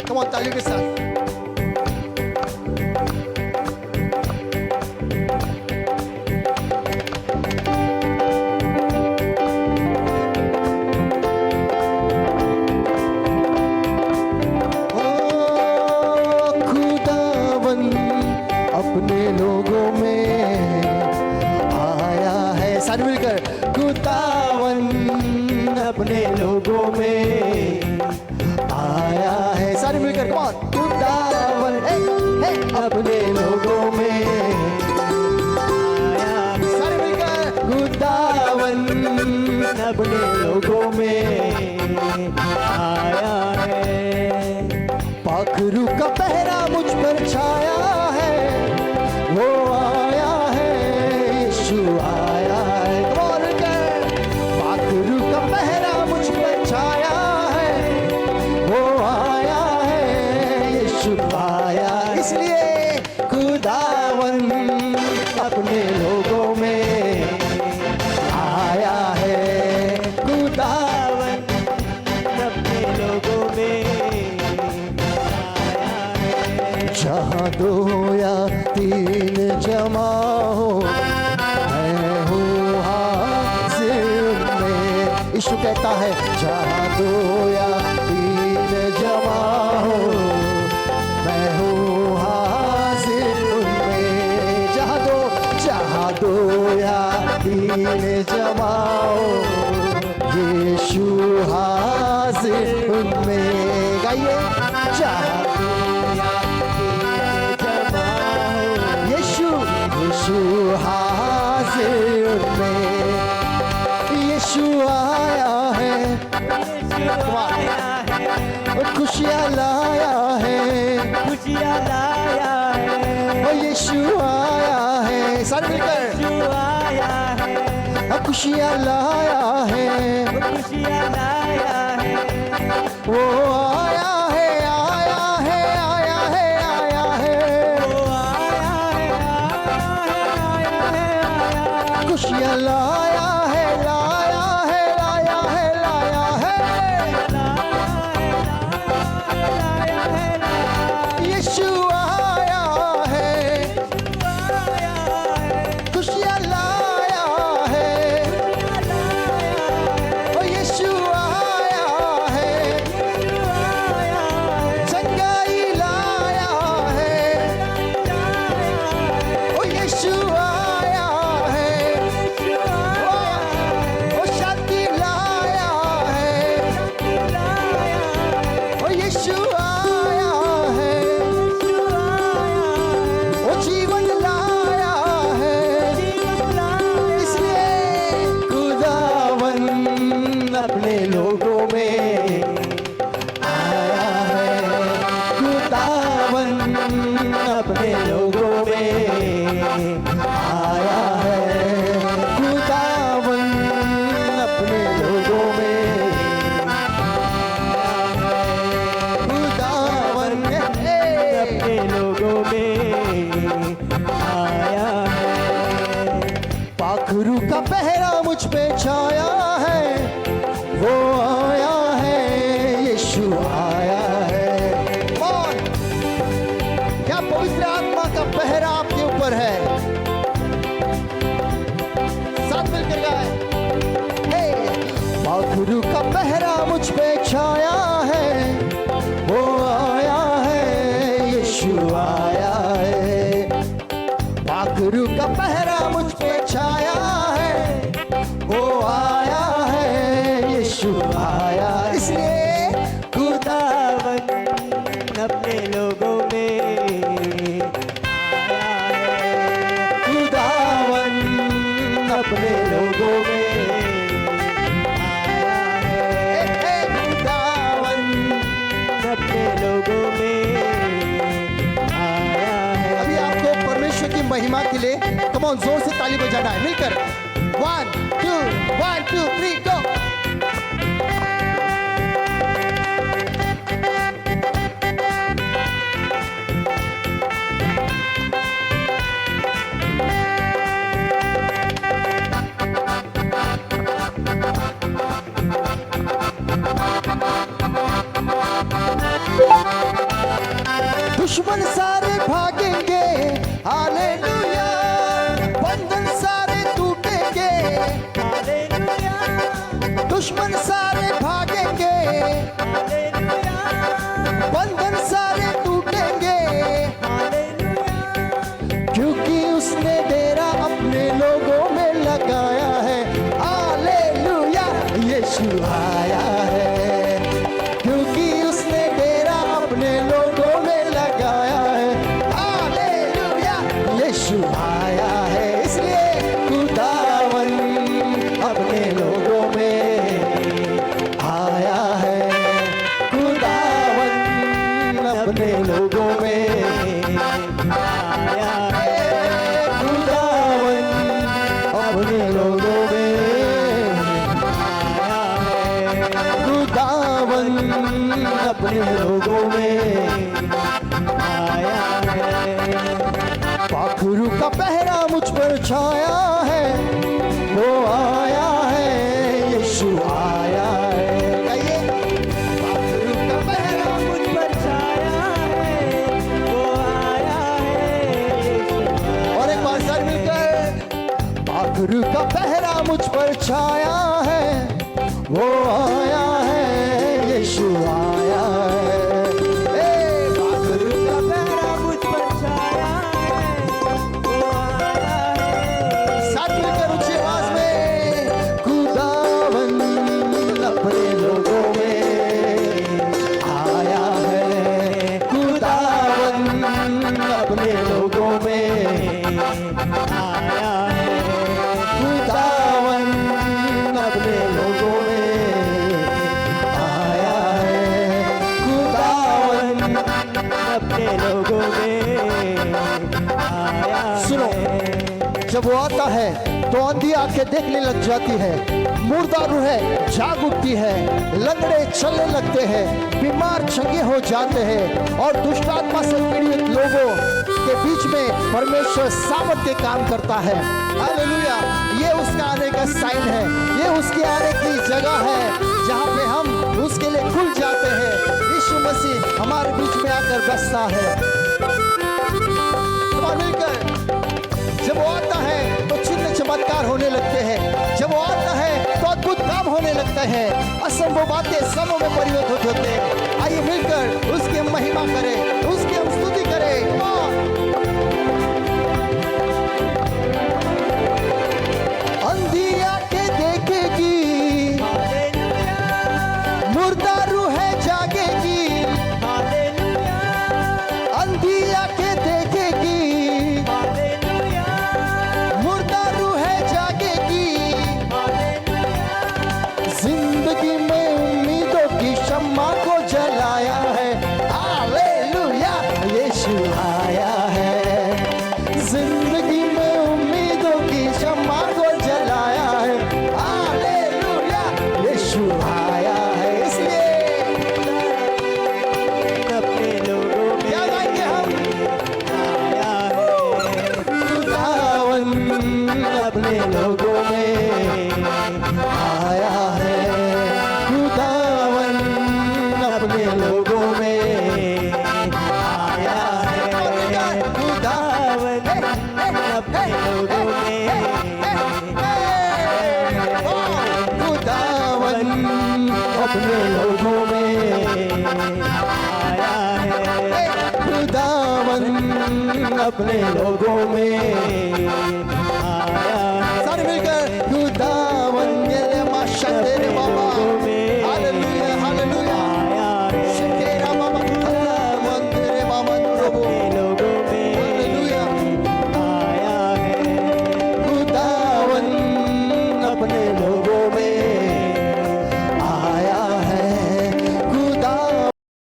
Come on तालियों के साथ। अपने लोगों में आया है, सारे मिलकर खुदावन अपने लोगों में आया है, सारे मिलकर कौन खुदावन अपने लोगों में आया, सारे मिलकर खुदावन अपने लोगों में आया है। पाखरू का पहरा मुझ पर छाया है, वो आया है, यीशु आया है। कौन कर पाखरू का पहरा मुझ पर छाया है, वो आया है, यीशु आया। इसलिए खुदावन अपने लोगों में आया है, खुदावन अपने लोगों में आया है। जहाँ दो या तीन जमा हो, मैं हूँ हाजिर में। यीशु कहता है जहाँ दो या तीन जमा हो, मैं हूँ हाजिर में। जहाँ दो या तीन जमा हो, यीशु हाजिर उनमें। गाइए जहाँ दो या यीशु हाजिर में, यीशु आया है, खुशियाँ लाया है, खुशियाँ लाया है। ओ यीशु आया है, सारे मिलकर यीशु आया है, खुशियाँ लाया है, खुशियाँ लाया है। वो आया है, आया है, आया है, आया है, वो आया है, खुशियाँ लाया है, लाया है, लाया है, लाया है। यीशु आया है, खुशियाँ लाया है, ओ यीशु आया है, चंगाई लाया है, ओ यीशु आया है, ओ शांति लाया है, ओ यीशु आया है, ओ जीवन लाया है। इसलिए खुदावन अपने लोगों में आया है, खुदावन अपने लोगों में आया है, खुदावन अपने लोगों में खुदावन अपने लोगों में आया है। पाखरू का पहरा मुझ पे छाया है, वो आया है, यीशु आया है। कौन क्या पवित्र आत्मा का पहरा आपके ऊपर है? साथ मिलकर गाए, हे पाखरू का पहरा मुझ पे छाया है, वो आया है, यीशु आया है। पाखरू का पहरा मुझ पे छाया है, वो आया है, यीशु आया। इसलिए खुदावन अपने लोगों में आया है, खुदावन अपने लोगों में आया है, खुदावन अपने लोगों में आया है। अभी आपको परमेश्वर की महिमा के लिए कम ऑन जोर से ताली बजाना है, मिलकर 1 2 3 गो। दुश्मन सारे भागेंगे, हालेलुया। बंधन सारे टूटेंगे, हालेलुया। दुश्मन सारे भागेंगे, हालेलुया। बंधन सारे टूटेंगे, हालेलुया। क्योंकि उसने डेरा अपने लोगों में लगाया है, हालेलुया। यीशु आया है, क्योंकि उसने डेरा अपने लोगों में लगाया है, हालेलुया। यीशु आया है, इसलिए खुदावन अपने लोगों में आया है। खुदावन अपने लोगों में आया है। खुदावन अपने लोगों में आया है। खुदावन अपने लोगों में आया है। पाखरू का पहरा मुझ पर छाया है, वो आया है, यीशु आया है। कहिए, पाखरू का पहरा मुझ पर छाया है, वो आया है, यीशु आया है। और एक बार साथ मिलकर, पाखरू का पहरा मुझ पर छाया है, वो आया है, यीशु आया है। ए, पाखरू का पहरा मुझ पर छाया है, वो आया है। साथ मिलकर ऊंची आवाज में, खुदावन अपने लोगों में आया है। खुदावन अपने लोगों में आया है। खुदावन अपने लोगों में आया है। खुदावन अपने लोगों में आया है। सुनो, जब वो आता है तो अंधी आंखें देखने लग जाती है, मुर्दा रूहें जाग उठती है, लंगड़े चलने लगते हैं, बीमार चंगे हो जाते हैं, और दुष्टात्मा से पीड़ित लोगों के बीच में परमेश्वर सामर्थ के काम करता है। हालेलुया। ये उसका आने का साइन है, ये उसके आने की जगह है जहाँ पे हम उसके लिए खुल जाते हैं। यीशु मसीह हमारे बीच में आकर बसता है। मिलकर जब वो आता है तो चिन्ह चमत्कार होने लगते हैं, जब वो आता है तो अद्भुत काम होने लगते हैं, असंभव बातें संभव में परिवर्तित होते हैं। आइए मिलकर उसकी हम महिमा करें, उसकी हम स्तुति करें। अंधी आंखें देखेगी, मुर्दा रूहें जागेगी, अंधी आंखें देखेगी, मुर्दा रूहें जागेगी। जिंदगी में उम्मीदों की शम्मा को जलाया है, हालेलुया। यीशु आया है, जिंदगी में उम्मीदों की शम्मा को जलाया है, हालेलुया। यीशु आया है, इसलिए अपने लोगों में क्या गाएंगे हम? आया है। खुदावन अपने लोगों में आया है। खुदावन अपने लोगों में आया है। खुदावन अपने लोगों में खुदावन अपने लोगों में आया है। खुदावन अपने लोगों में